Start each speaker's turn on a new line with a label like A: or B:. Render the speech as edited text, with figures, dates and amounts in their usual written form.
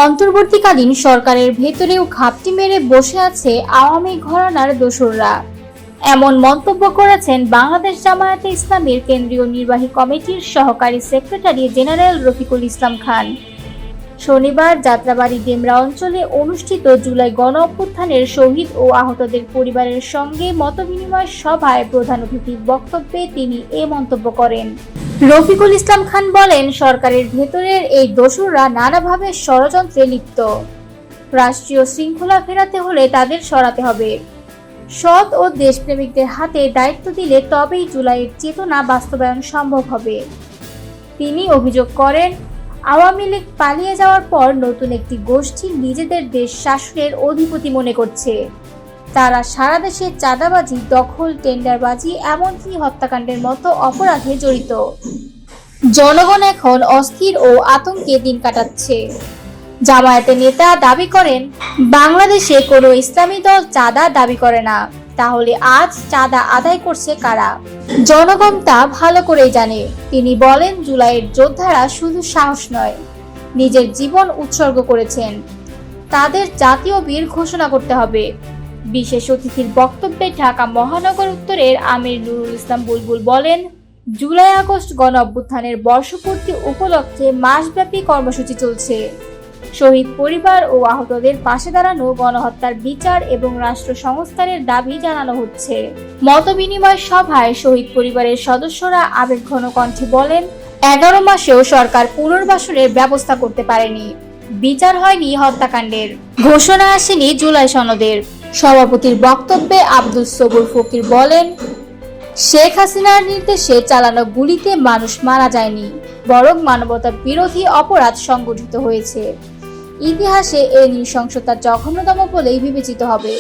A: অন্তর্বর্তীকালীন সরকারের ভেতরেও ঘাপটি মেরে বসে আছে আওয়ামী ঘরানার দোসররা। এমন মন্তব্য করেছেন বাংলাদেশ জামায়াতে ইসলামীর কেন্দ্রীয় নির্বাহী কমিটির সহকারী সেক্রেটারি জেনারেল রফিকুল ইসলাম খান। শনিবার যাত্রাবাড়ি ডেমরা অঞ্চলে অনুষ্ঠিত জুলাই গণ অভ্যুত্থানের শহীদ ও আহতদের পরিবারের সঙ্গে মতবিনিময় সভায় প্রধান অতিথির বক্তব্যে তিনি এ মন্তব্য করেন। রফিকুল ইসলাম খান বলেন, সরকারের ভেতরের এই দোসররা নানাভাবে ষড়যন্ত্রে লিপ্ত। রাষ্ট্রীয় শৃঙ্খলা ফেরাতে হলে তাদের সরাতে হবে। সৎ ও দেশপ্রেমিকদের হাতে দায়িত্ব দিলে তবেই জুলাইয়ের চেতনা বাস্তবায়ন সম্ভব হবে। তিনি অভিযোগ করেন, আওয়ামী লীগ পালিয়ে যাওয়ার পর নতুন একটি গোষ্ঠী নিজেদের দেশ শাসনের অধিপতি মনে করছে। তারা সারা দেশে চাঁদাবাজি, দখল, টেন্ডারবাজি, এমনকি হত্যাকাণ্ডের মতো অপরাধে জড়িত। জনগণ এখন অস্থির ও আতঙ্কে দিন কাটাচ্ছে। জামায়াতের নেতা দাবি করেন, বাংলাদেশে কোনো ইসলামী দল চাঁদা দাবি করে না। তাহলে আজ চাঁদা আদায় করছে কারা? জনগণ তা ভালো করেই জানে। তিনি বলেন, জুলাইয়ের যোদ্ধারা শুধু সাহস নয়, নিজের জীবন উৎসর্গ করেছেন। তাদের জাতীয় বীর ঘোষণা করতে হবে। বিশেষ অতিথির বক্তব্যে ঢাকা মহানগর উত্তরের আমির নুরুল ইসলাম বুলবুল বলেন, জুলাই আগস্ট গণ অভ্যুত্থানের বর্ষপূর্তি উপলক্ষে মাসব্যাপী কর্মসূচি চলছে। শহীদ পরিবার ও আহতদের পাশে দাঁড়ানো, গণহত্যার বিচার এবং রাষ্ট্র সংস্কারের দাবি জানানো হচ্ছে। মতবিনিময় সভায় শহীদ পরিবারের সদস্যরা আবেগঘন কণ্ঠে বলেন, 11 মাসেও সরকার পুনর্বাসনের ব্যবস্থা করতে পারেনি। বিচার হয়নি হত্যাকাণ্ডের, ঘোষণা আসেনি জুলাই সনদের। সভাপতির বক্তব্যে আব্দুস সবুর ফকির বলেন, শেখ হাসিনার নির্দেশে চালানো গুলিতে মানুষ মারা যায়নি, বরং মানবতা বিরোধী অপরাধ সংগঠিত হয়েছে। ইতিহাসে এই নৃশংসতা জঘন্যতম বলেই বিবেচিত হবে।